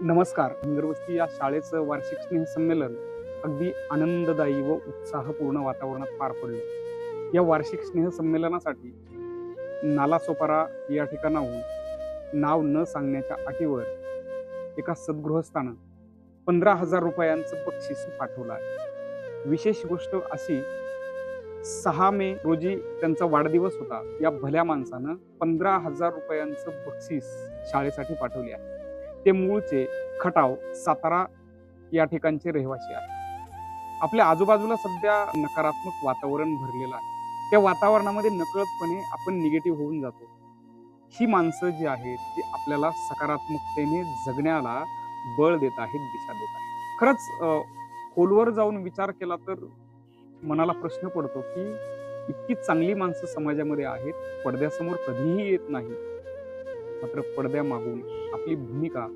नमस्कार. इंद्रवस्ती या शाळेचं वार्षिक स्नेहसंमेलन अगदी आनंददायी व उत्साहपूर्ण वातावरणात पार पडलं. या वार्षिक स्नेहसंमेलनासाठी नालासोपारा या ठिकाणाहून नाव न सांगण्याच्या अटीवर एका सद्गृहस्थानं ₹15,000 बक्षीस पाठवलं आहे. विशेष गोष्ट अशी, 6 मे रोजी त्यांचा वाढदिवस होता. या भल्या माणसानं ₹15,000 बक्षीस शाळेसाठी पाठवले आहे. ते मूळचे खटाव, सातारा या ठिकाणचे रहिवासी आहेत. आपल्या आजूबाजूला सध्या नकारात्मक वातावरण भरलेलं आहे. त्या वातावरणामध्ये नकळतपणे आपण निगेटिव्ह होऊन जातो. ही माणसं जी आहेत ती आपल्याला सकारात्मकतेने जगण्याला बळ देत आहेत, दिशा देत आहेत. खरंच खोलवर जाऊन विचार केला तर मनाला प्रश्न पडतो की इतकी चांगली माणसं समाजामध्ये आहेत, पडद्यासमोर कधीही येत नाही, मात्र पडद्यामागून आपली भूमिका